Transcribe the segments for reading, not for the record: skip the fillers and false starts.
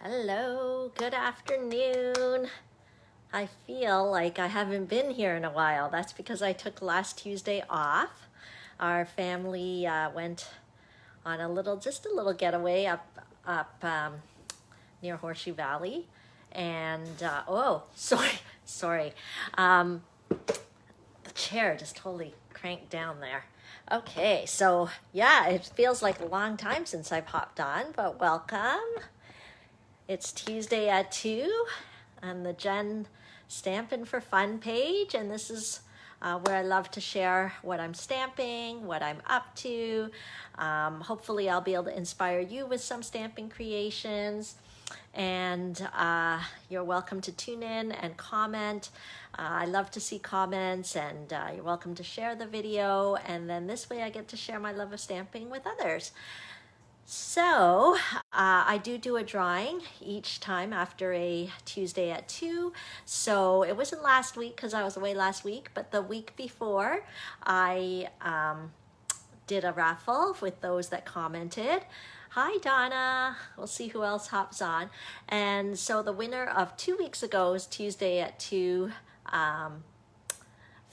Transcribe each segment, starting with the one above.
Hello, good afternoon. I feel like I haven't been here in a while. That's because I took last Tuesday off. Our family went on just a little getaway up near Horseshoe Valley. And, oh, sorry. The chair just totally cranked down there. Okay, so yeah, it feels like a long time since I've hopped on, but welcome. It's Tuesday at 2 on the Jen Stampin' for Fun page, and this is where I love to share what I'm stamping, what I'm up to. Hopefully I'll be able to inspire you with some stamping creations, and you're welcome to tune in and comment. I love to see comments, and you're welcome to share the video, and then this way I get to share my love of stamping with others. So I do a drawing each time after a Tuesday at 2. So it wasn't last week because I was away last week, but the week before I did a raffle with those that commented. Hi, Donna. We'll see who else hops on. And so the winner of 2 weeks ago's Tuesday at 2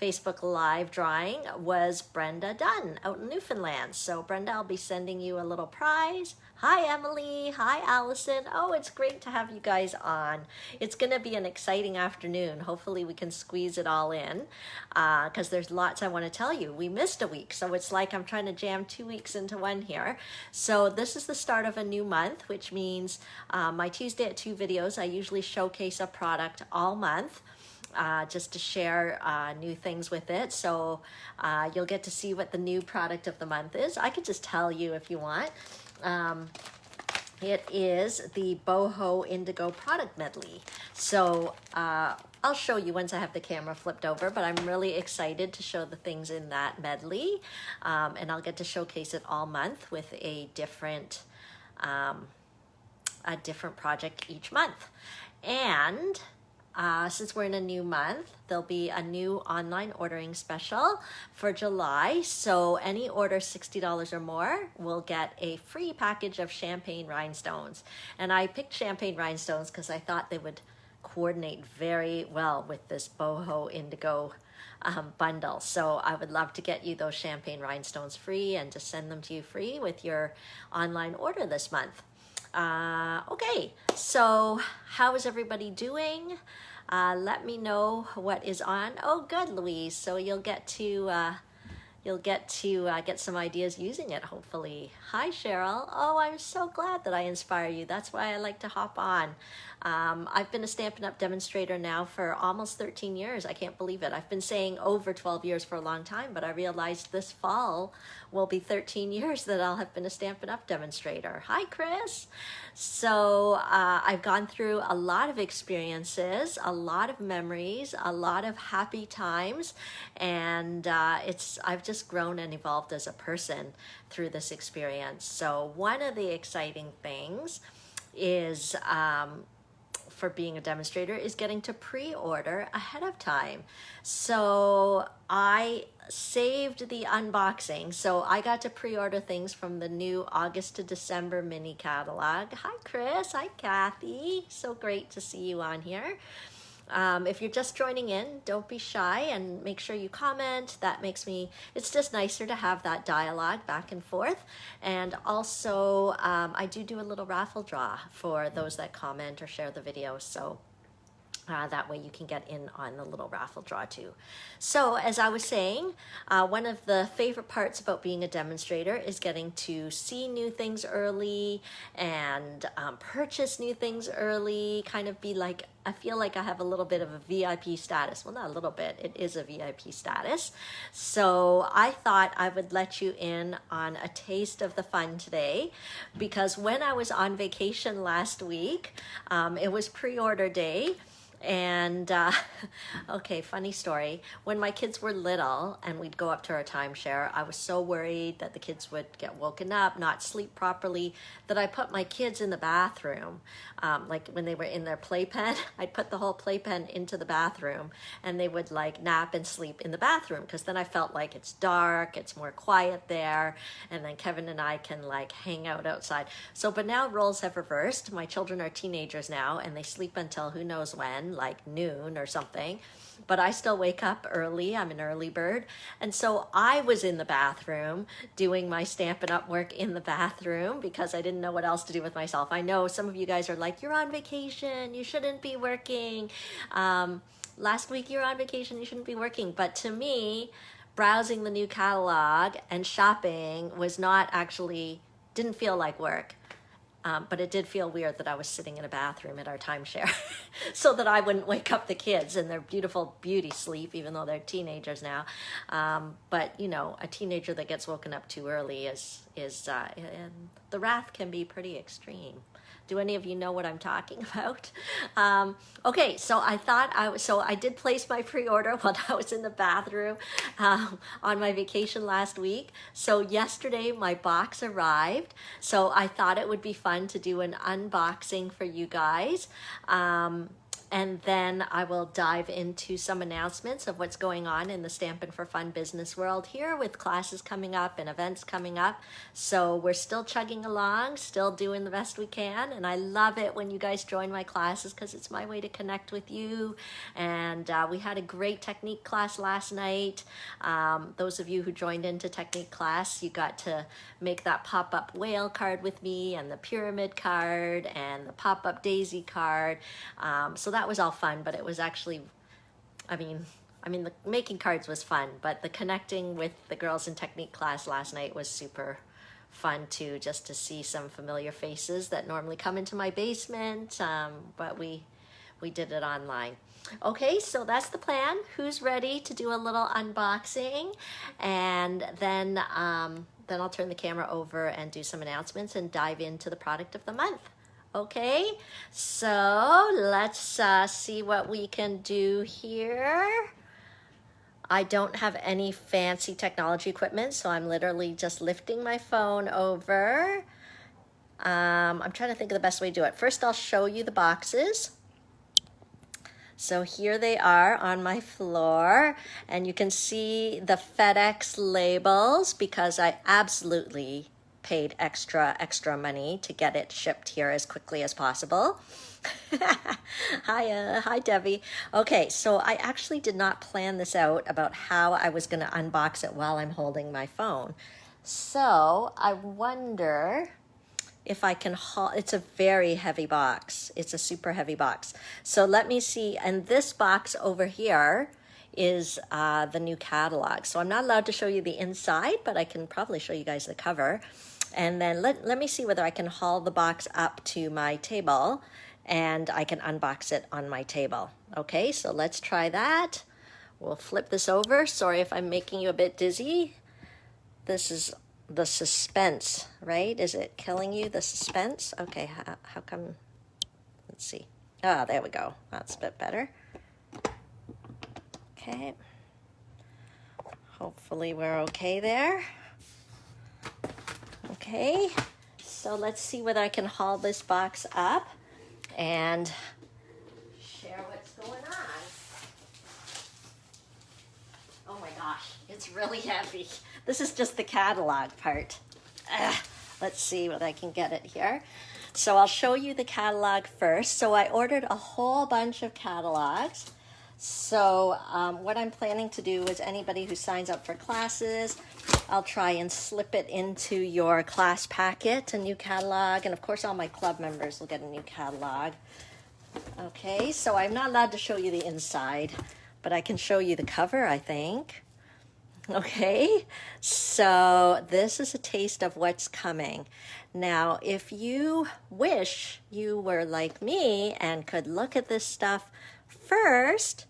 Facebook Live drawing was Brenda Dunn out in Newfoundland. So Brenda, I'll be sending you a little prize. Hi, Emily. Hi, Allison. Oh, it's great to have you guys on. It's going to be an exciting afternoon. Hopefully we can squeeze it all in because there's lots I want to tell you. We missed a week, so it's like I'm trying to jam 2 weeks into one here. So this is the start of a new month, which means my Tuesday at 2 videos, I usually showcase a product all month. Just to share new things with it. So you'll get to see what the new product of the month is. I could just tell you if you want. It is the Boho Indigo product medley. So I'll show you once I have the camera flipped over, but I'm really excited to show the things in that medley. And I'll get to showcase it all month with a different project each month. And since we're in a new month, there'll be a new online ordering special for July. So any order $60 or more will get a free package of champagne rhinestones. And I picked champagne rhinestones because I thought they would coordinate very well with this Boho Indigo bundle. So I would love to get you those champagne rhinestones free and just send them to you free with your online order this month. Okay, so how is everybody doing? Let me know what is on. Oh, good, Louise. So you'll get to get some ideas using it, hopefully. Hi, Cheryl. Oh, I'm so glad that I inspire you. That's why I like to hop on. I've been a Stampin' Up! Demonstrator now for almost 13 years. I can't believe it. I've been saying over 12 years for a long time, but I realized this fall will be 13 years that I'll have been a Stampin' Up! Demonstrator. Hi, Chris. So I've gone through a lot of experiences, a lot of memories, a lot of happy times, and I've just grown and evolved as a person through this experience. So one of the exciting things is for being a demonstrator is getting to pre-order ahead of time. So I saved the unboxing. So I got to pre-order things from the new August to December mini catalog. Hi, Chris. Hi, Kathy. So great to see you on here. If you're just joining in, don't be shy and make sure you comment. That makes it's just nicer to have that dialogue back and forth. And also, I do a little raffle draw for those that comment or share the video. So that way you can get in on the little raffle draw too. So as I was saying, one of the favorite parts about being a demonstrator is getting to see new things early and purchase new things early, kind of be like, I feel like I have a little bit of a VIP status. Well, not a little bit, it is a VIP status. So I thought I would let you in on a taste of the fun today, because when I was on vacation last week, it was pre-order day. And okay, funny story. When my kids were little and we'd go up to our timeshare, I was so worried that the kids would get woken up, not sleep properly, that I put my kids in the bathroom. Like when they were in their playpen, I'd put the whole playpen into the bathroom and they would like nap and sleep in the bathroom, because then I felt like it's dark, it's more quiet there, and then Kevin and I can like hang out outside. So, but now roles have reversed. My children are teenagers now and they sleep until who knows when, like noon or something, but I still wake up early. I'm an early bird. And so I was in the bathroom doing my Stampin' Up work in the bathroom because I didn't know what else to do with myself. I know some of you guys are like, you're on vacation, you shouldn't be working. Last week you were on vacation, you shouldn't be working. But to me, browsing the new catalog and shopping was not actually, didn't feel like work. But it did feel weird that I was sitting in a bathroom at our timeshare so that I wouldn't wake up the kids in their beautiful beauty sleep, even though they're teenagers now. But you know, a teenager that gets woken up too early is and the wrath can be pretty extreme. Do any of you know what I'm talking about? Okay, so I did place my pre-order when I was in the bathroom on my vacation last week. So yesterday my box arrived. So I thought it would be fun to do an unboxing for you guys. And then I will dive into some announcements of what's going on in the Stampin' for Fun business world here, with classes coming up and events coming up. So we're still chugging along, still doing the best we can. And I love it when you guys join my classes because it's my way to connect with you. And we had a great technique class last night. Those of you who joined into technique class, you got to make that pop-up whale card with me, and the pyramid card, and the pop-up daisy card. So that was all fun, but it was actually, I mean, the making cards was fun, but the connecting with the girls in technique class last night was super fun too, just to see some familiar faces that normally come into my basement, but we did it online. Okay, so that's the plan. Who's ready to do a little unboxing? And then I'll turn the camera over and do some announcements and dive into the product of the month. Okay, so let's see what we can do here. I don't have any fancy technology equipment, so I'm literally just lifting my phone over. I'm trying to think of the best way to do it. First, I'll show you the boxes. So here they are on my floor, and you can see the FedEx labels because I absolutely paid extra money to get it shipped here as quickly as possible. Hi Debbie. Okay, so I actually did not plan this out about how I was going to unbox it while I'm holding my phone. So I wonder if I can haul. It's a very heavy box. It's a super heavy box. So let me see. And this box over here is the new catalog. So I'm not allowed to show you the inside, but I can probably show you guys the cover. And then let me see whether I can haul the box up to my table and I can unbox it on my table. Okay, so let's try that. We'll flip this over. Sorry if I'm making you a bit dizzy. This is the suspense, right? Is it killing you, the suspense? Okay, how come? Let's see. Ah, there we go. That's a bit better. Okay. Hopefully we're okay there. Okay, so let's see whether I can haul this box up and share what's going on. Oh my gosh, it's really heavy. This is just the catalog part. Let's see whether I can get it here. So I'll show you the catalog first. So I ordered a whole bunch of catalogs. So what I'm planning to do is anybody who signs up for classes, I'll try and slip it into your class packet, a new catalog. And of course, all my club members will get a new catalog. Okay, so I'm not allowed to show you the inside, but I can show you the cover, I think. Okay, so this is a taste of what's coming. Now, if you wish you were like me and could look at this stuff first,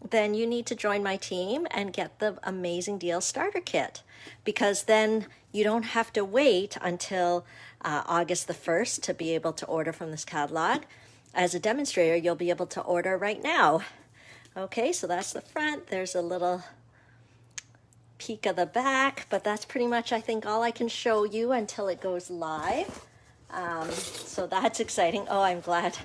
then you need to join my team and get the Amazing Deal Starter Kit, because then you don't have to wait until August the 1st to be able to order from this catalog. as a demonstrator, you'll be able to order right now. Okay, so that's the front. There's a little peek of the back, but that's pretty much, I think, all I can show you until it goes live. So that's exciting. Oh, I'm glad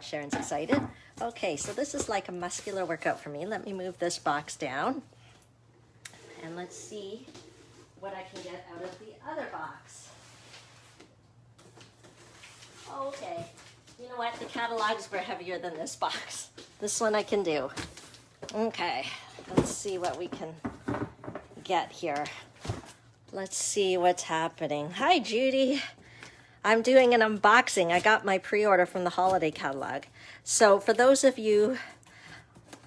Sharon's excited. Okay, so this is like a muscular workout for me. Let me move this box down and let's see what I can get out of the other box. Okay, you know what? The catalogs were heavier than this box. This one I can do. Okay, let's see what we can get here. Let's see what's happening. Hi, Judy. I'm doing an unboxing. I got my pre-order from the holiday catalog. So for those of you,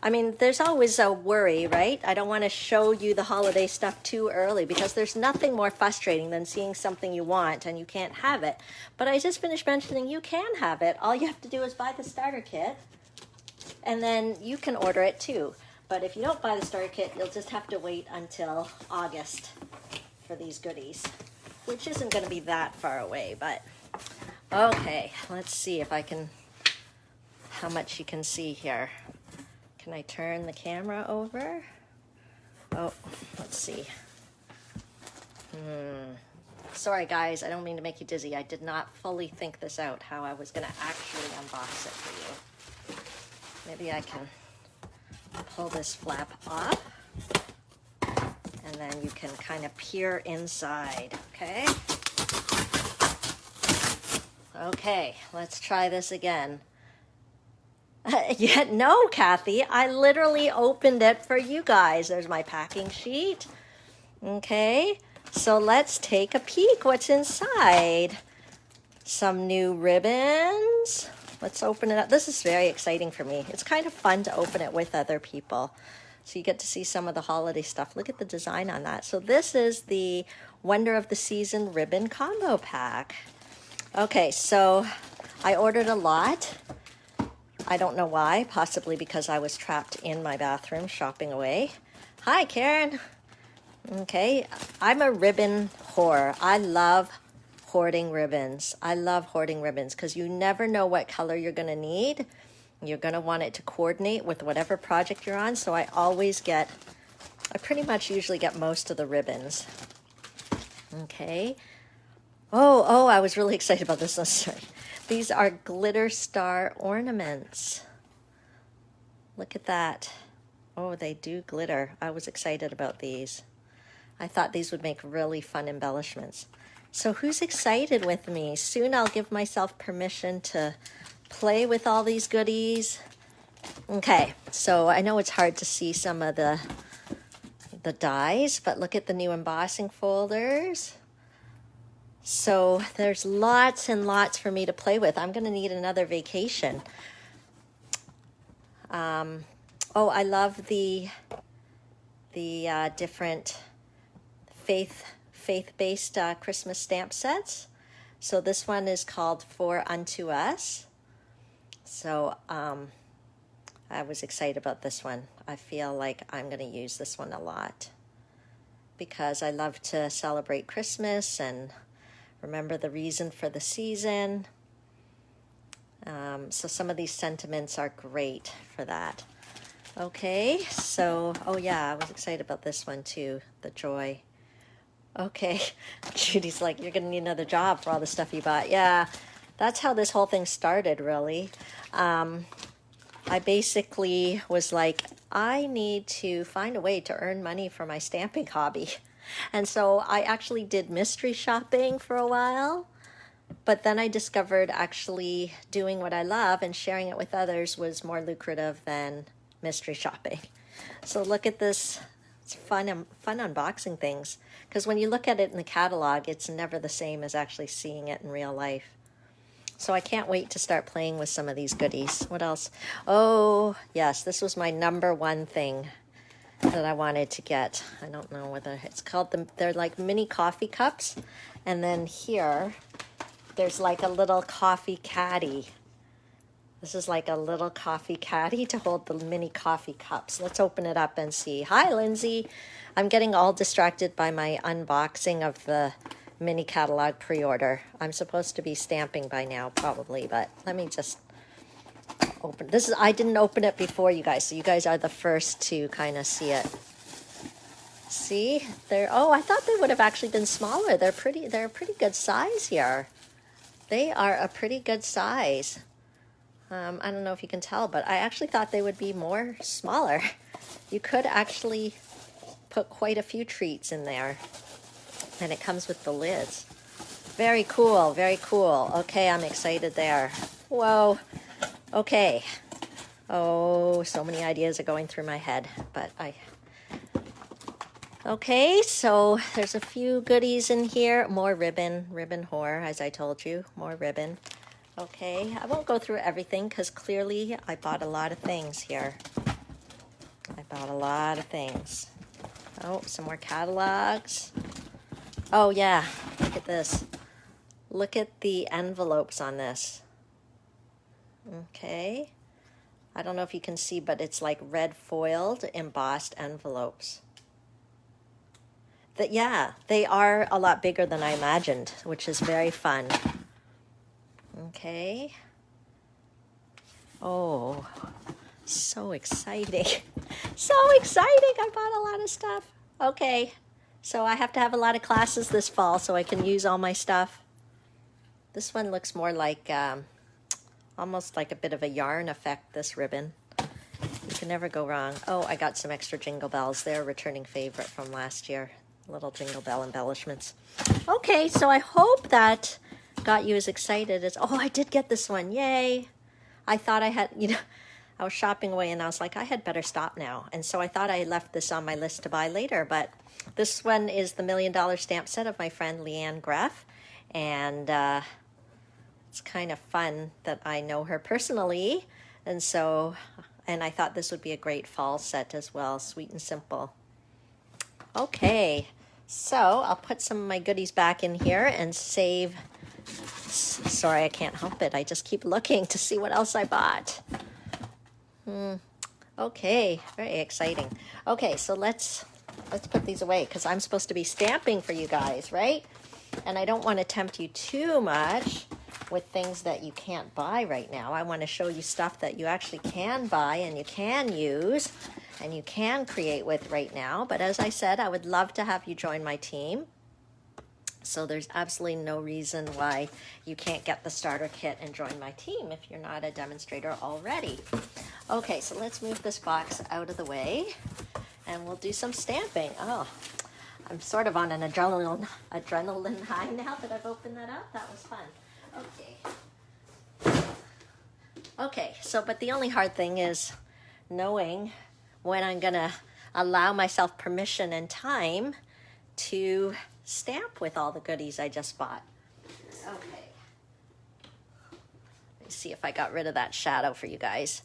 I mean, there's always a worry, right? I don't want to show you the holiday stuff too early because there's nothing more frustrating than seeing something you want and you can't have it. But I just finished mentioning you can have it. All you have to do is buy the starter kit and then you can order it too. But if you don't buy the starter kit, you'll just have to wait until August for these goodies, which isn't going to be that far away, but okay, let's see if I can, how much you can see here. Can I turn the camera over? Oh, let's see. Sorry guys, I don't mean to make you dizzy. I did not fully think this out, how I was going to actually unbox it for you. Maybe I can pull this flap off and then you can kind of peer inside, okay? Okay, let's try this again. Yeah, no, Kathy, I literally opened it for you guys. There's my packing sheet. Okay, so let's take a peek what's inside. Some new ribbons. Let's open it up. This is very exciting for me. It's kind of fun to open it with other people. So you get to see some of the holiday stuff. Look at the design on that. So this is the Wonder of the Season ribbon combo pack. Okay, so I ordered a lot. I don't know why, possibly because I was trapped in my bathroom shopping away. Hi, Karen. Okay, I'm a ribbon whore. I love hoarding ribbons. I love hoarding ribbons because you never know what color you're going to need. You're going to want it to coordinate with whatever project you're on. So I pretty much usually get most of the ribbons. Okay. Oh, I was really excited about this one. Sorry. These are glitter star ornaments. Look at that. Oh, they do glitter. I was excited about these. I thought these would make really fun embellishments. So who's excited with me? Soon I'll give myself permission to play with all these goodies. Okay, so I know it's hard to see some of the dies, but look at the new embossing folders. So there's lots and lots for me to play with. I'm going to need another vacation. Oh, I love the different faith-based Christmas stamp sets. So this one is called For Unto Us. So I was excited about this one. I feel like I'm going to use this one a lot because I love to celebrate Christmas and remember the reason for the season. So some of these sentiments are great for that. Okay, so, oh yeah, I was excited about this one too, the joy. Okay, Judy's like, you're going to need another job for all the stuff you bought. Yeah, that's how this whole thing started, really. I basically was like, I need to find a way to earn money for my stamping hobby. And so I actually did mystery shopping for a while, but then I discovered actually doing what I love and sharing it with others was more lucrative than mystery shopping. So look at this. It's fun unboxing things, because when you look at it in the catalog, it's never the same as actually seeing it in real life. So I can't wait to start playing with some of these goodies. What else? Oh, yes, this was my number one thing that I wanted to get. I don't know whether it's called them. They're like mini coffee cups. And then here, there's like a little coffee caddy. This is like a little coffee caddy to hold the mini coffee cups. Let's open it up and see. Hi, Lindsay. I'm getting all distracted by my unboxing of the mini catalog pre-order. I'm supposed to be stamping by now, probably, but let me just open. This is, I didn't open it before you guys, so you guys are the first to kind of see it. See, oh, I thought they would have actually been smaller. They're a pretty good size here. They are a pretty good size. I don't know if you can tell, but I actually thought they would be more smaller. You could actually put quite a few treats in there. And it comes with the lids. Very cool, very cool. Okay, I'm excited there. Whoa. Okay. Oh, so many ideas are going through my head, but okay, so there's a few goodies in here. More ribbon whore, as I told you. More ribbon. Okay, I won't go through everything because clearly I bought a lot of things here. I bought a lot of things. Oh, some more catalogs. Oh yeah, look at this. Look at the envelopes on this. Okay. I don't know if you can see, but it's like red foiled embossed envelopes. Yeah, they are a lot bigger than I imagined, which is very fun. Okay. Oh, so exciting. So exciting. I bought a lot of stuff. Okay. So I have to have a lot of classes this fall so I can use all my stuff. This one looks more like, almost like a bit of a yarn effect, this ribbon. You can never go wrong. Oh, I got some extra jingle bells. They're a returning favorite from last year. Little jingle bell embellishments. Okay, so I hope that got you as excited as, oh, I did get this one. Yay. I thought I had, I was shopping away and I was like, I had better stop now. And so I thought I left this on my list to buy later, but this one is the $1 Million Stamp Set of my friend Leanne Greff. And it's kind of fun that I know her personally. And I thought this would be a great fall set as well, sweet and simple. Okay, so I'll put some of my goodies back in here and save. Sorry, I can't help it. I just keep looking to see what else I bought. Okay, very exciting. Okay, so let's put these away because I'm supposed to be stamping for you guys, right? And I don't want to tempt you too much with things that you can't buy right now. I want to show you stuff that you actually can buy and you can use and you can create with right now. But as I said, I would love to have you join my team. So there's absolutely no reason why you can't get the starter kit and join my team if you're not a demonstrator already. Okay, so let's move this box out of the way and we'll do some stamping. Oh, I'm sort of on an adrenaline high now that I've opened that up. That was fun. Okay, so but the only hard thing is knowing when I'm gonna allow myself permission and time to stamp with all the goodies I just bought. Okay. Let me see if I got rid of that shadow for you guys.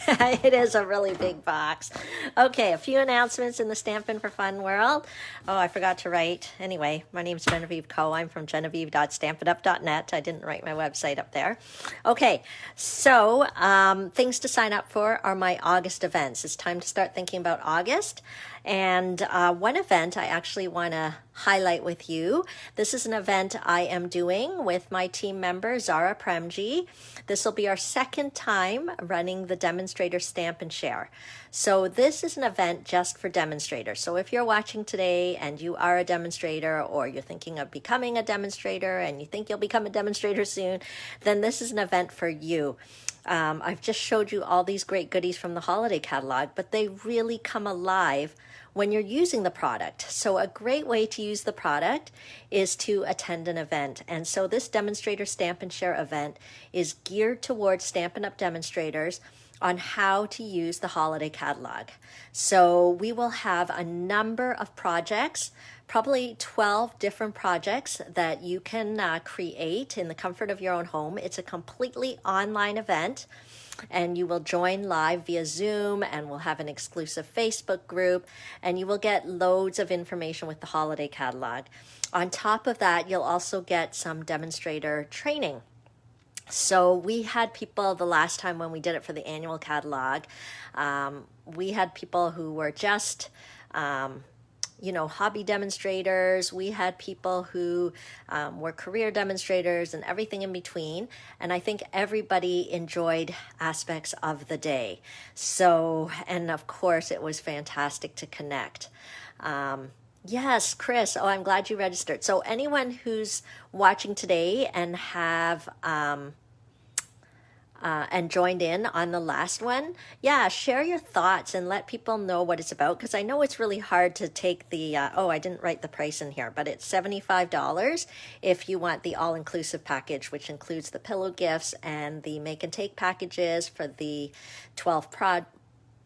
It is a really big box. Okay, a few announcements in the Stampin' for Fun world. Oh, I forgot to write. Anyway, my name's Genevieve Coe. I'm from genevieve.stampitup.net. I didn't write my website up there. Okay, so things to sign up for are my August events. It's time to start thinking about August. And one event I actually want to highlight with you. This is an event I am doing with my team member, Zara Premji. This will be our second time running the Demonstrator Stamp and Share. So this is an event just for demonstrators. So if you're watching today and you are a demonstrator or you're thinking of becoming a demonstrator and you think you'll become a demonstrator soon, then this is an event for you. I've just showed you all these great goodies from the holiday catalog, but they really come alive when you're using the product. So a great way to use the product is to attend an event. And so this Demonstrator Stamp and Share event is geared towards Stampin' Up! Demonstrators on how to use the holiday catalog. So we will have a number of projects, probably 12 different projects that you can create in the comfort of your own home. It's a completely online event, and you will join live via Zoom, and we'll have an exclusive Facebook group, and you will get loads of information with the holiday catalog. On top of that, you'll also get some demonstrator training. So we had people the last time when we did it for the annual catalog, we had people who were just hobby demonstrators. We had people who were career demonstrators and everything in between. And I think everybody enjoyed aspects of the day. So, and of course, it was fantastic to connect. Yes, Chris. Oh, I'm glad you registered. So anyone who's watching today and joined in on the last one, yeah, share your thoughts and let people know what it's about, because I know it's really hard to take the, I didn't write the price in here, but it's $75 if you want the all-inclusive package, which includes the pillow gifts and the make and take packages for the 12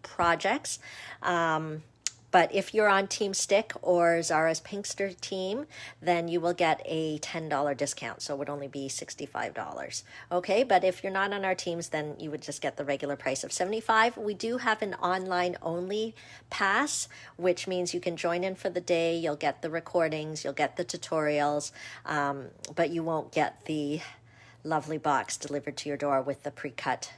projects. But if you're on Team Stick or Zara's Pinkster team, then you will get a $10 discount. So it would only be $65. Okay, but if you're not on our teams, then you would just get the regular price of $75. We do have an online only pass, which means you can join in for the day. You'll get the recordings, you'll get the tutorials, but you won't get the lovely box delivered to your door with the pre-cut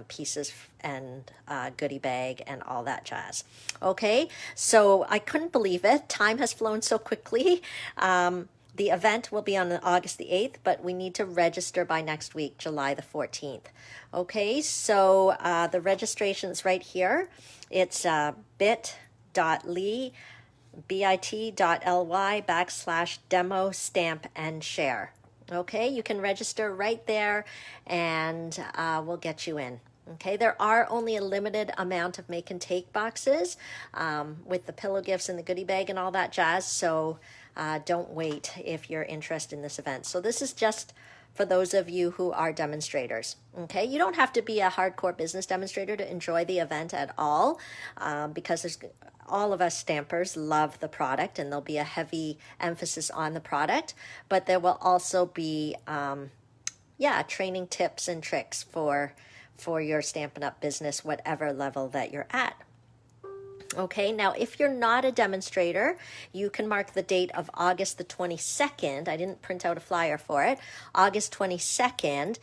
pieces and goodie bag and all that jazz. Okay, so I couldn't believe it. Time has flown so quickly. The event will be on August the 8th, but we need to register by next week, July the 14th. Okay, so the registration is right here. It's bit.ly/demo stamp and share. Okay, you can register right there and we'll get you in. Okay, there are only a limited amount of make and take boxes with the pillow gifts and the goodie bag and all that jazz. So don't wait if you're interested in this event. So this is just for those of you who are demonstrators. Okay, you don't have to be a hardcore business demonstrator to enjoy the event at all, because all of us stampers love the product and there'll be a heavy emphasis on the product, but there will also be training tips and tricks for your Stampin' Up! Business, whatever level that you're at. Okay, now if you're not a demonstrator, you can mark the date of August the 22nd. I didn't print out a flyer for it. August 22nd,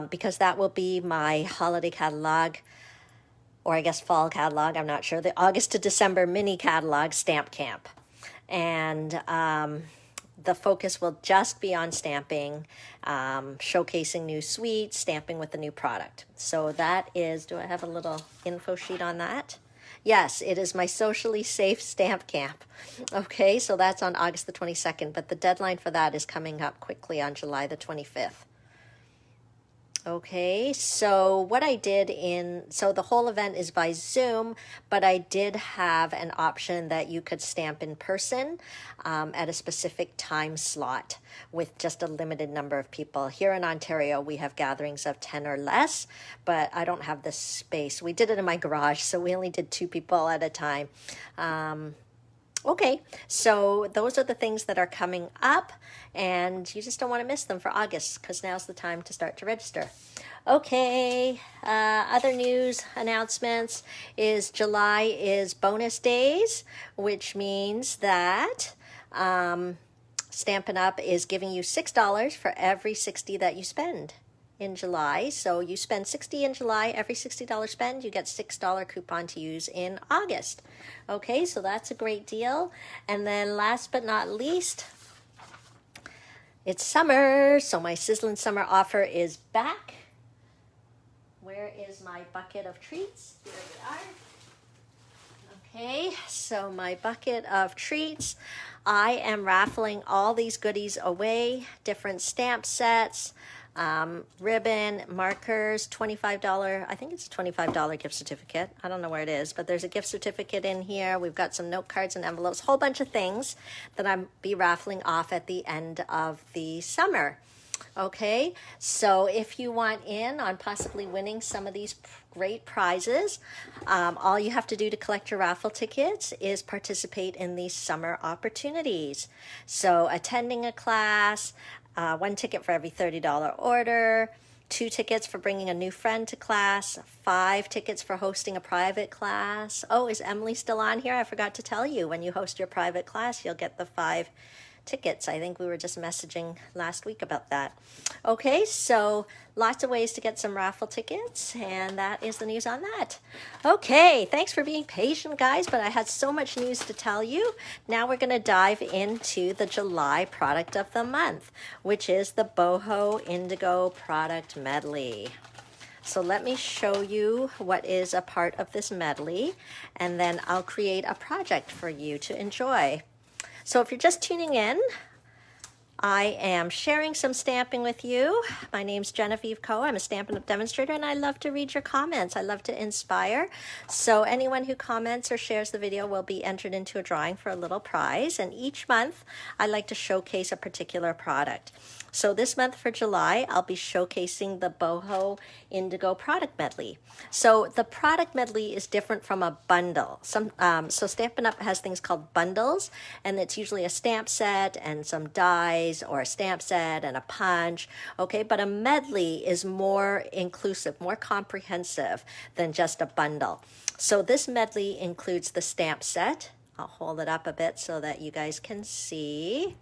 because that will be my holiday catalog, or I guess fall catalog, I'm not sure, the August to December mini catalog stamp camp. And the focus will just be on stamping, showcasing new suites, stamping with the new product. So that is, do I have a little info sheet on that? Yes, it is my socially safe stamp camp. Okay, so that's on August the 22nd, but the deadline for that is coming up quickly on July the 25th. Okay, so what I did so the whole event is by Zoom, but I did have an option that you could stamp in person at a specific time slot with just a limited number of people. Here in Ontario, we have gatherings of 10 or less, but I don't have the space. We did it in my garage, so we only did 2 people at a time. Okay, so those are the things that are coming up, and you just don't want to miss them for August, because now's the time to start to register. Okay, other news announcements is July is bonus days, which means that Stampin' Up! Is giving you $6 for every $60 that you spend in July. So you spend $60 in July, every $60 spend, you get $6 coupon to use in August. Okay, so that's a great deal. And then last but not least, it's summer, so my Sizzling Summer offer is back. Where is my bucket of treats? Here we are. Okay, so my bucket of treats. I am raffling all these goodies away, different stamp sets, ribbon, markers, $25, I think it's a $25 gift certificate. I don't know where it is, but there's a gift certificate in here. We've got some note cards and envelopes, a whole bunch of things that I'll be raffling off at the end of the summer. Okay, so if you want in on possibly winning some of these great prizes, all you have to do to collect your raffle tickets is participate in these summer opportunities. So attending a class, 1 ticket for every $30 order, 2 tickets for bringing a new friend to class, 5 tickets for hosting a private class. Oh, is Emily still on here? I forgot to tell you, when you host your private class, you'll get the 5 tickets. I think we were just messaging last week about that. Okay, so lots of ways to get some raffle tickets, and that is the news on that. Okay, thanks for being patient, guys, but I had so much news to tell you. Now we're going to dive into the July product of the month, which is the Boho Indigo product medley. So let me show you what is a part of this medley, and then I'll create a project for you to enjoy. So if you're just tuning in, I am sharing some stamping with you. My name's Genevieve Coe. I'm a Stampin' Up! Demonstrator, and I love to read your comments. I love to inspire. So anyone who comments or shares the video will be entered into a drawing for a little prize. And each month, I like to showcase a particular product. So this month for July, I'll be showcasing the Boho Indigo product medley. So the product medley is different from a bundle. So Stampin' Up! Has things called bundles, and it's usually a stamp set and some dies, or a stamp set and a punch, okay? But a medley is more inclusive, more comprehensive than just a bundle. So this medley includes the stamp set. I'll hold it up a bit so that you guys can see.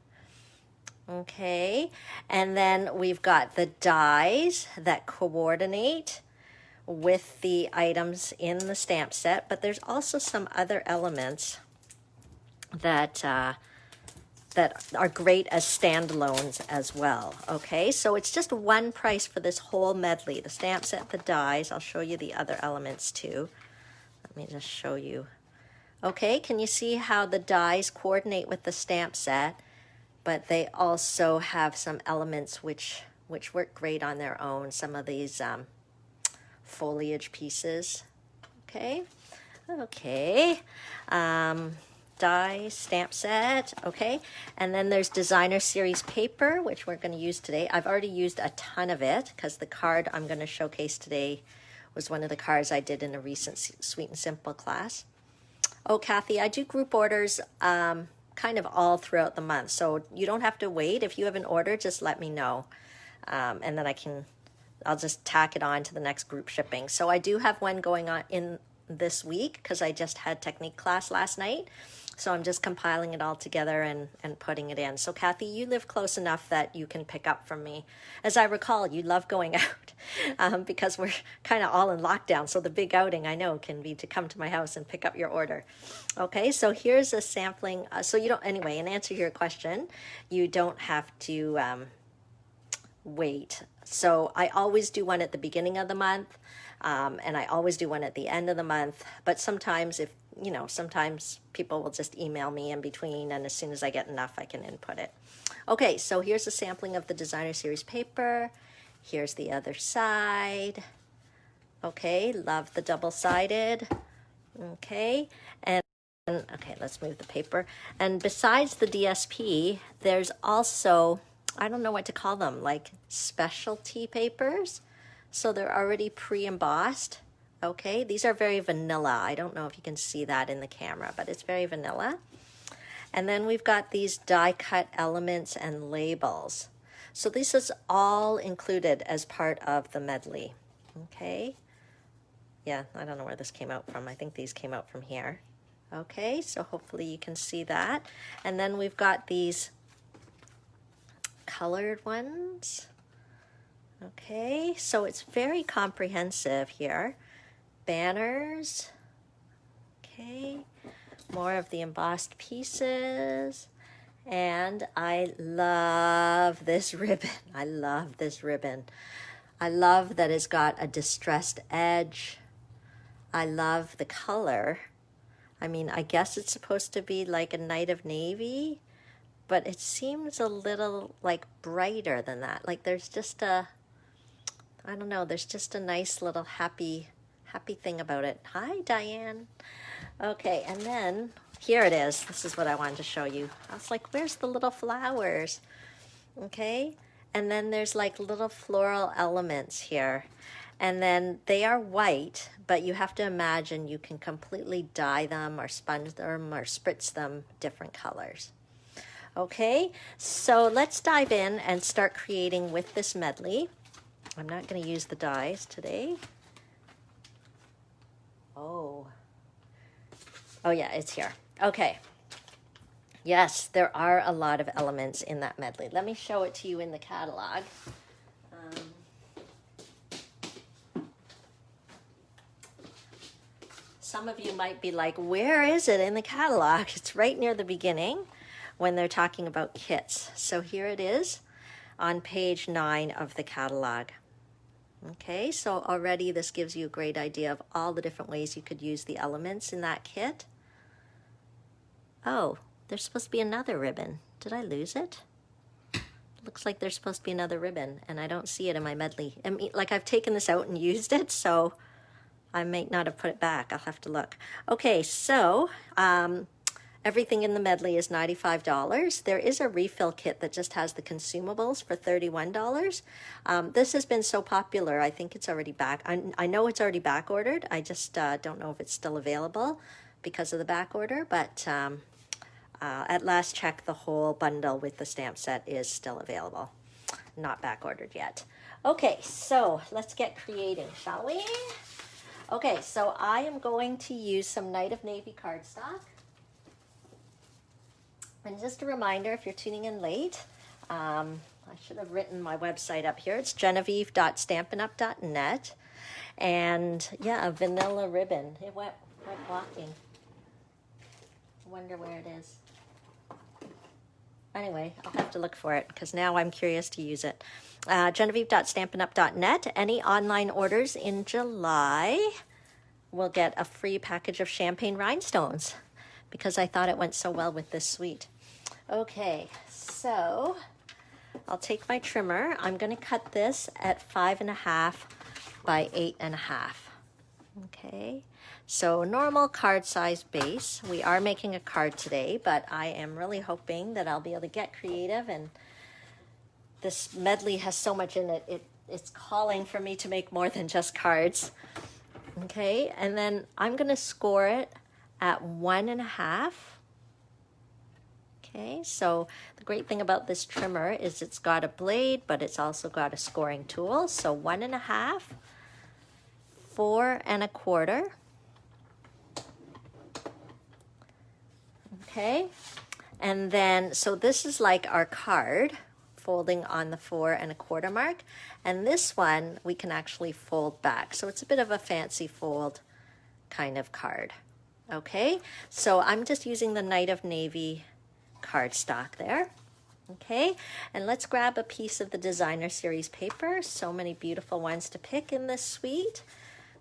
Okay, and then we've got the dies that coordinate with the items in the stamp set, but there's also some other elements that that are great as standalones as well. Okay, so it's just one price for this whole medley, the stamp set, the dies. I'll show you the other elements too. Let me just show you. Okay, can you see how the dies coordinate with the stamp set? But they also have some elements which work great on their own. Some of these foliage pieces. Okay, die stamp set. Okay, and then there's designer series paper, which we're going to use today. I've already used a ton of it because the card I'm going to showcase today was one of the cards I did in a recent Sweet and Simple class. Oh, Kathy, I do group orders kind of all throughout the month, so you don't have to wait. If you have an order, just let me know, and then I'll just tack it on to the next group shipping. So I do have one going on in this week because I just had technique class last night, so I'm just compiling it all together and putting it in. So Kathy, you live close enough that you can pick up from me. As I recall, you love going out because we're kind of all in lockdown, so the big outing I know can be to come to my house and pick up your order. Okay, so here's a sampling. So you don't, anyway, in answer to your question, you don't have to wait. So I always do one at the beginning of the month, and I always do one at the end of the month. But sometimes sometimes people will just email me in between, and as soon as I get enough, I can input it. Okay, so here's a sampling of the designer series paper. Here's the other side. Okay, love the double-sided. Okay, okay, let's move the paper. And besides the DSP, there's also, I don't know what to call them, like specialty papers. So they're already pre-embossed. Okay, these are very vanilla. I don't know if you can see that in the camera, but it's very vanilla. And then we've got these die cut elements and labels. So this is all included as part of the medley. Okay, yeah, I don't know where this came out from. I think these came out from here. Okay, so hopefully you can see that. And then we've got these colored ones. Okay, so it's very comprehensive here. Banners. Okay, more of the embossed pieces. And I love this ribbon. I love this ribbon. I love that it's got a distressed edge. I love the color. I mean, I guess it's supposed to be like a night of navy, but it seems a little like brighter than that. Like there's just a, I don't know, there's just a nice little happy thing about it. Hi, Diane. Okay, and then here it is. This is what I wanted to show you. I was like, where's the little flowers? Okay, and then there's like little floral elements here. And then they are white, but you have to imagine you can completely dye them or sponge them or spritz them different colors. Okay, so let's dive in and start creating with this medley. I'm not going to use the dies today. Oh yeah, it's here. Okay, Yes, there are a lot of elements in that medley. Let me show it to you in the catalog. Some of you might be like, where is it in the catalog? It's right near the beginning when they're talking about kits. So here it is on page 9 of the catalog. Okay, so already this gives you a great idea of all the different ways you could use the elements in that kit. Oh, there's supposed to be another ribbon. Did I lose it? Looks like there's supposed to be another ribbon, and I don't see it in my medley. I mean, like, I've taken this out and used it, so I might not have put it back. I'll have to look. Okay, so everything in the medley is $95. There is a refill kit that just has the consumables for $31. This has been so popular, I think it's already back. I know it's already back ordered. I just don't know if it's still available because of the back order, but at last check, the whole bundle with the stamp set is still available. Not back ordered yet. Okay, so let's get creating, shall we? Okay, so I am going to use some Night of Navy cardstock. And just a reminder, if you're tuning in late, I should have written my website up here. It's genevieve.stampinup.net. And yeah, a vanilla ribbon. It went walking. I wonder where it is. Anyway, I'll have to look for it because now I'm curious to use it. Genevieve.stampinup.net. Any online orders in July will get a free package of champagne rhinestones because I thought it went so well with this suite. Okay, so I'll take my trimmer. I'm going to cut this at 5.5 by 8.5. Okay, so normal card size base. We are making a card today, but I am really hoping that I'll be able to get creative, and this medley has so much in it, it's calling for me to make more than just cards. Okay, and then I'm going to score it at 1.5. Okay, so the great thing about this trimmer is it's got a blade, but it's also got a scoring tool. So 1.5, 4.25. Okay, and then, so this is like our card, folding on the 4.25 mark. And this one, we can actually fold back. So it's a bit of a fancy fold kind of card. Okay, so I'm just using the Night of Navy cardstock there. Okay, and let's grab a piece of the Designer Series paper. So many beautiful ones to pick in this suite.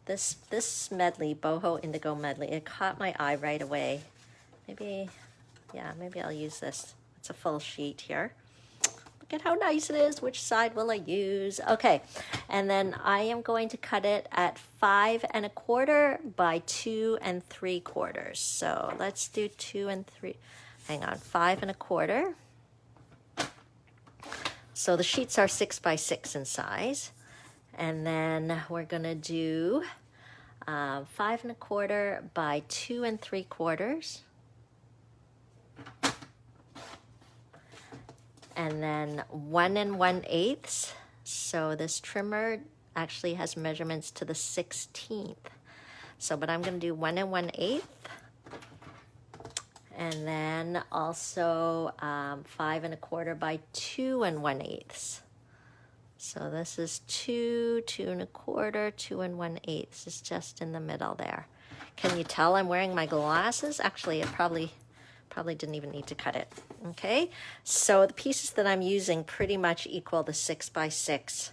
This medley, Boho Indigo medley, it caught my eye right away. Maybe I'll use this. It's a full sheet here. Look at how nice it is. Which side will I use? Okay, and then I am going to cut it at 5.25 by 2.75. So let's do 2 and 3. Hang on, 5.25. So the sheets are 6 by 6 in size. And then we're gonna do 5.25 by 2.75. And then 1 1/8. So this trimmer actually has measurements to the 16th. So, but I'm gonna do 1 1/8. And then also 5.25 by 2 1/8. So this is 2, 2.25, 2 1/8. It's just in the middle there. Can you tell I'm wearing my glasses? Actually, it probably didn't even need to cut it. Okay, so the pieces that I'm using pretty much equal the 6 by 6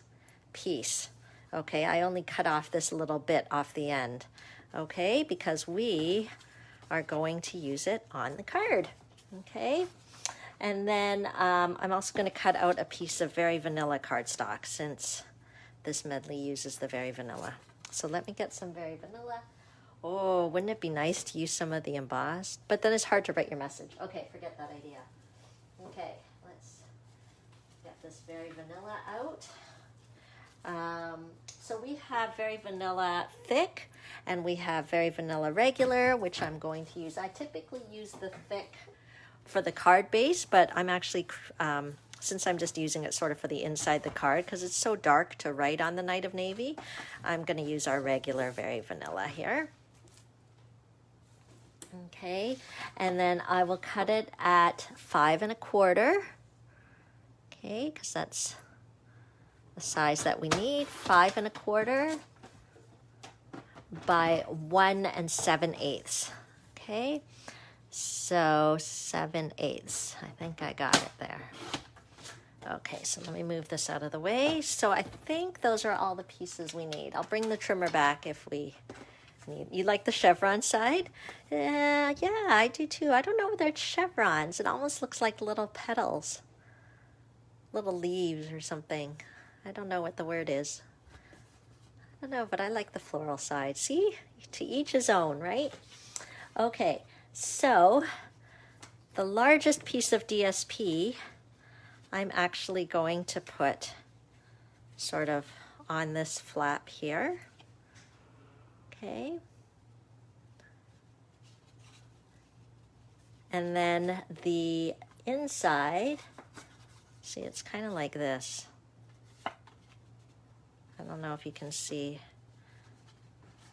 piece. Okay, I only cut off this little bit off the end. Okay, because we are going to use it on the card. Okay, and then I'm also going to cut out a piece of Very Vanilla cardstock since this medley uses the Very Vanilla. So let me get some Very Vanilla. Oh, wouldn't it be nice to use some of the embossed? But then it's hard to write your message. Okay, forget that idea. Okay, let's get this Very Vanilla out. So we have Very Vanilla Thick, and we have Very Vanilla Regular, which I'm going to use. I typically use the thick for the card base, but I'm actually, since I'm just using it sort of for the inside the card, because it's so dark to write on the Night of Navy, I'm going to use our regular Very Vanilla here. Okay, and then I will cut it at 5 1/4. Okay, because that's the size that we need. 5 1/4 by 1 7/8. Okay, so 7/8. I think I got it there. Okay, so let me move this out of the way. So I think those are all the pieces we need. I'll bring the trimmer back if we need. You like the chevron side? Yeah, I do too. I don't know whether it's chevrons. It almost looks like little petals, little leaves or something. I don't know what the word is. I don't know, but I like the floral side. See, to each his own, right? Okay, so the largest piece of DSP, I'm actually going to put sort of on this flap here. Okay. And then the inside, see, it's kind of like this. I don't know if you can see.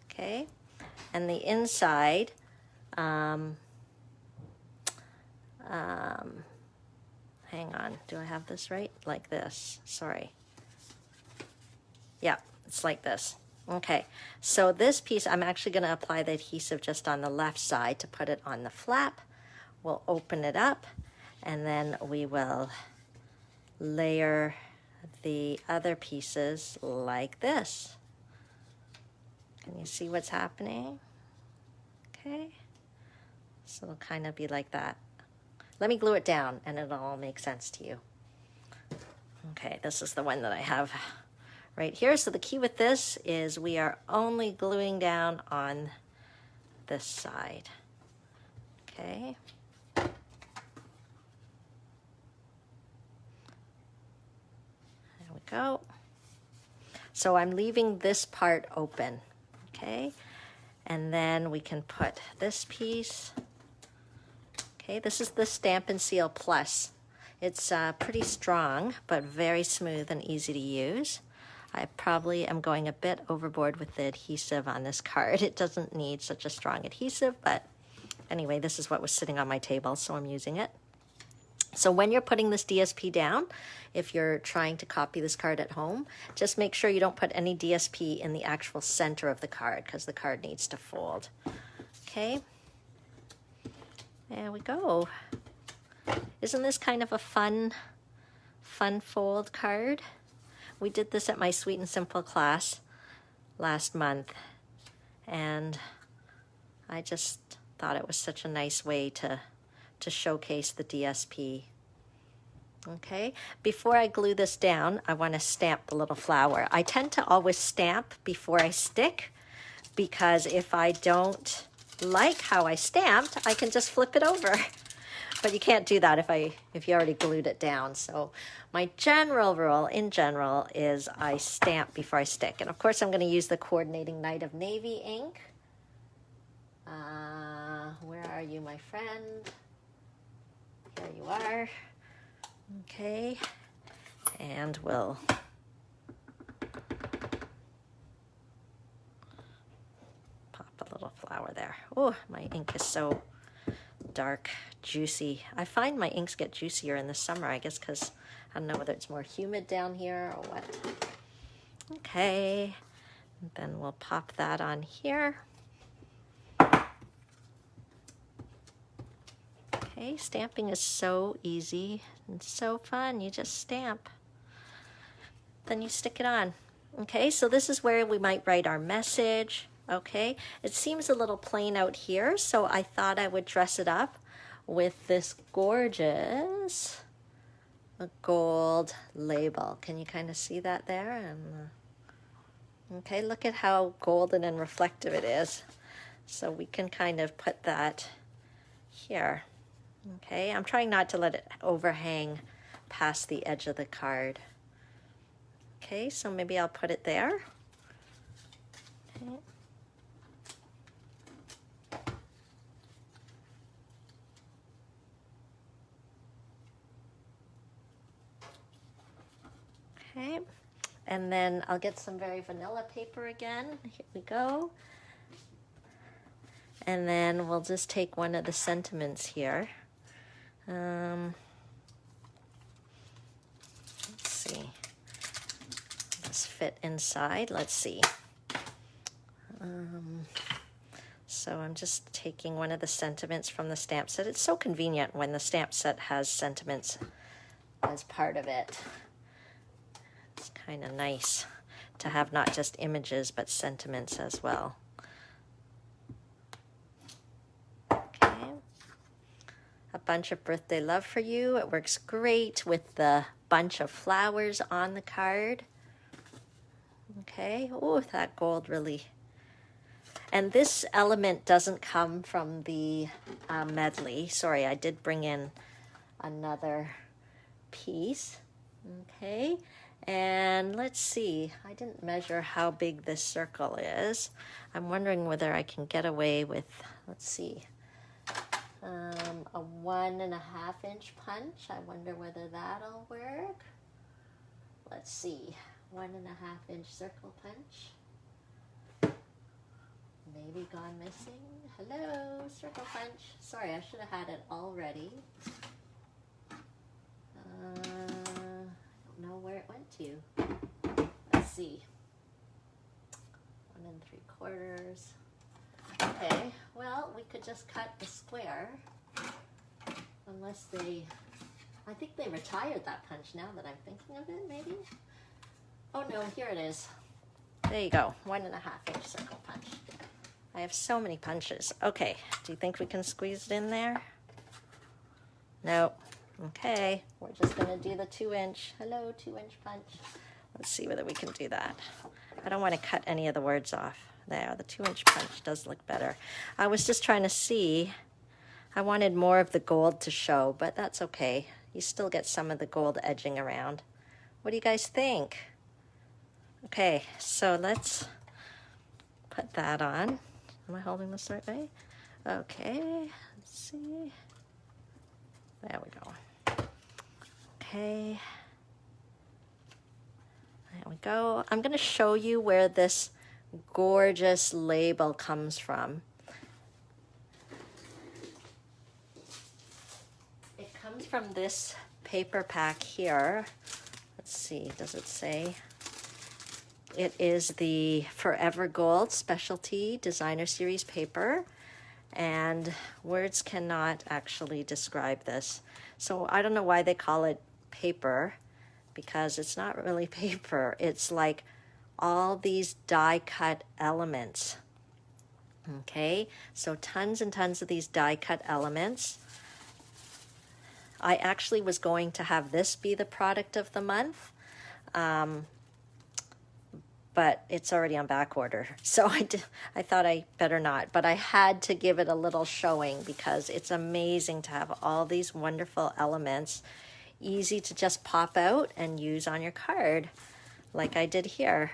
Okay. And the inside, hang on, do I have this right? Like this, sorry. Yeah, it's like this. Okay, so this piece, I'm actually gonna apply the adhesive just on the left side to put it on the flap. We'll open it up and then we will layer the other pieces like this. Can you see what's happening? Okay, so it'll kind of be like that. Let me glue it down and it'll all make sense to you. Okay, this is the one that I have right here. So the key with this is we are only gluing down on this side. Okay. There we go. So I'm leaving this part open, okay? And then we can put this piece. Okay, this is the Stamp and Seal Plus. It's pretty strong, but very smooth and easy to use. I probably am going a bit overboard with the adhesive on this card. It doesn't need such a strong adhesive, but anyway, this is what was sitting on my table, so I'm using it. So when you're putting this DSP down, if you're trying to copy this card at home, just make sure you don't put any DSP in the actual center of the card because the card needs to fold. Okay. There we go. Isn't this kind of a fun fold card? We did this at my Sweet and Simple class last month, and I just thought it was such a nice way to showcase the DSP. Okay, before I glue this down, I want to stamp the little flower. I tend to always stamp before I stick, because if I don't like how I stamped, I can just flip it over. But you can't do that if you already glued it down. So my general rule in general is I stamp before I stick. And of course I'm going to use the Coordinating Night of Navy ink. Where are you, my friend? Here you are. Okay. And we'll pop a little flower there. Oh, my ink is so dark, juicy. I find my inks get juicier in the summer, I guess because I don't know whether it's more humid down here or what. Okay, and then we'll pop that on here. Okay, stamping is so easy and so fun. You just stamp, then you stick it on. Okay, so this is where we might write our message. Okay, it seems a little plain out here, so I thought I would dress it up with this gorgeous gold label. Can you kind of see that there? And okay, look at how golden and reflective it is. So we can kind of put that here. Okay, I'm trying not to let it overhang past the edge of the card. Okay, so maybe I'll put it there. Okay. Okay, and then I'll get some very vanilla paper again. Here we go. And then we'll just take one of the sentiments here. Let's see. Let's fit inside. Let's see. So I'm just taking one of the sentiments from the stamp set. It's so convenient when the stamp set has sentiments as part of it. It's kind of nice to have not just images but sentiments as well. Okay. A bunch of birthday love for you. It works great with the bunch of flowers on the card. Okay. Oh, that gold really. And this element doesn't come from the medley. Sorry, I did bring in another piece. Okay, and let's see. I didn't measure how big this circle is. I'm wondering whether I can get away with, let's see, a 1.5 inch punch. I wonder whether that'll work. Let's see, 1.5 inch circle punch. Maybe gone missing. Hello, circle punch. Sorry, I should have had it already. I don't know where it went to. Let's see. 1 3/4. Okay, well, we could just cut the square. Unless they, I think they retired that punch now that I'm thinking of it, maybe? Oh no, here it is. There you go, 1.5 inch circle punch. I have so many punches. Okay, do you think we can squeeze it in there? Nope. Okay, we're just gonna do the 2 inch. Hello, 2 inch punch. Let's see whether we can do that. I don't want to cut any of the words off. There, the 2 inch punch does look better. I was just trying to see. I wanted more of the gold to show, but that's okay. You still get some of the gold edging around. What do you guys think? Okay, so let's put that on. Am I holding this the right way? Okay, let's see. There we go. Okay. There we go. I'm going to show you where this gorgeous label comes from. It comes from this paper pack here. Let's see, does it say? It is the Forever Gold Specialty Designer Series paper, and words cannot actually describe this. So I don't know why they call it paper, because it's not really paper. It's like all these die-cut elements. Okay, so tons and tons of these die-cut elements. I actually was going to have this be the product of the month. But it's already on back order. So I thought I better not, but I had to give it a little showing because it's amazing to have all these wonderful elements, easy to just pop out and use on your card, like I did here.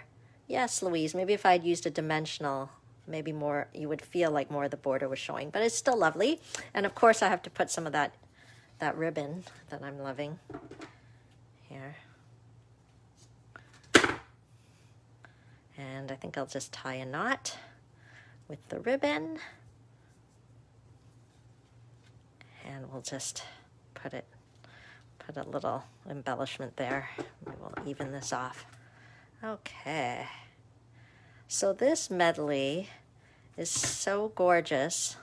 Yes, Louise, maybe if I'd used a dimensional, maybe more, you would feel like more of the border was showing, but it's still lovely. And of course I have to put some of that ribbon that I'm loving here. And I think I'll just tie a knot with the ribbon. And we'll just put a little embellishment there. We will even this off. Okay. So this medley is so gorgeous,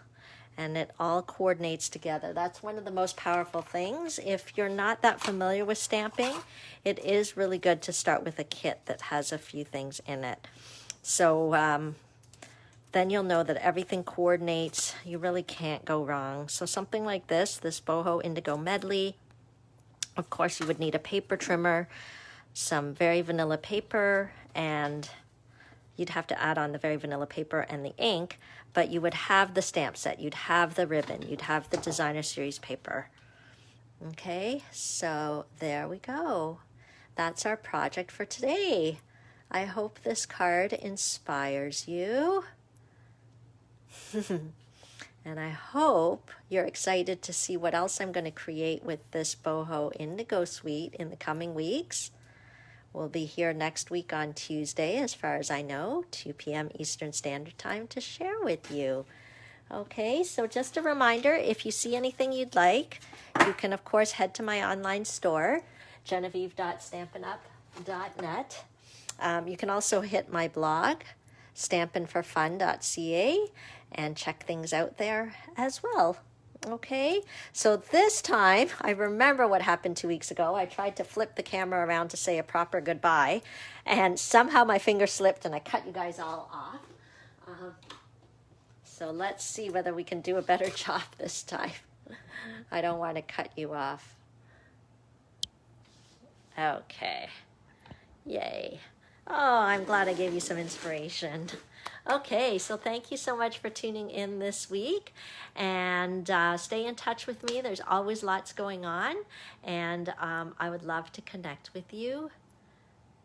and it all coordinates together. That's one of the most powerful things. If you're not that familiar with stamping, it is really good to start with a kit that has a few things in it. So then you'll know that everything coordinates. You really can't go wrong. So something like this Boho Indigo Medley, of course you would need a paper trimmer, some very vanilla paper, and you'd have to add on the very vanilla paper and the ink, but you would have the stamp set, you'd have the ribbon, you'd have the designer series paper. Okay, so there we go. That's our project for today. I hope this card inspires you. And I hope you're excited to see what else I'm going to create with this Boho Indigo suite in the coming weeks. We'll be here next week on Tuesday, as far as I know, 2 p.m. Eastern Standard Time, to share with you. Okay, so just a reminder, if you see anything you'd like, you can of course head to my online store, genevieve.stampinup.net. You can also hit my blog, stampinforfun.ca, and check things out there as well. Okay, so this time, I remember what happened 2 weeks ago. I tried to flip the camera around to say a proper goodbye, and somehow my finger slipped and I cut you guys all off. So let's see whether we can do a better job this time. I don't want to cut you off. Okay, yay. Oh, I'm glad I gave you some inspiration. Okay, so thank you so much for tuning in this week, and stay in touch with me. There's always lots going on, and I would love to connect with you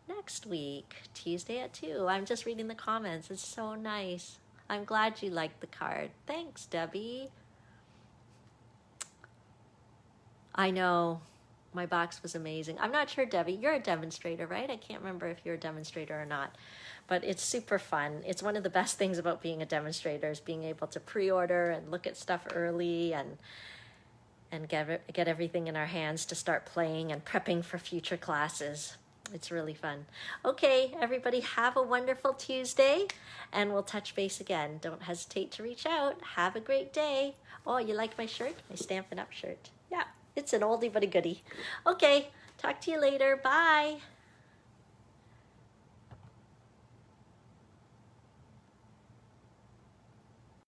next week, Tuesday at 2. I'm just reading the comments. It's so nice. I'm glad you liked the card. Thanks, Debbie. I know. My box was amazing. I'm not sure, Debbie, you're a demonstrator, right? I can't remember if you're a demonstrator or not, but it's super fun. It's one of the best things about being a demonstrator is being able to pre-order and look at stuff early and get everything in our hands to start playing and prepping for future classes. It's really fun. Okay, everybody have a wonderful Tuesday, and we'll touch base again. Don't hesitate to reach out. Have a great day. Oh, you like my shirt? My Stampin' Up shirt. Yeah. It's an oldie but a goodie. Okay, talk to you later. Bye.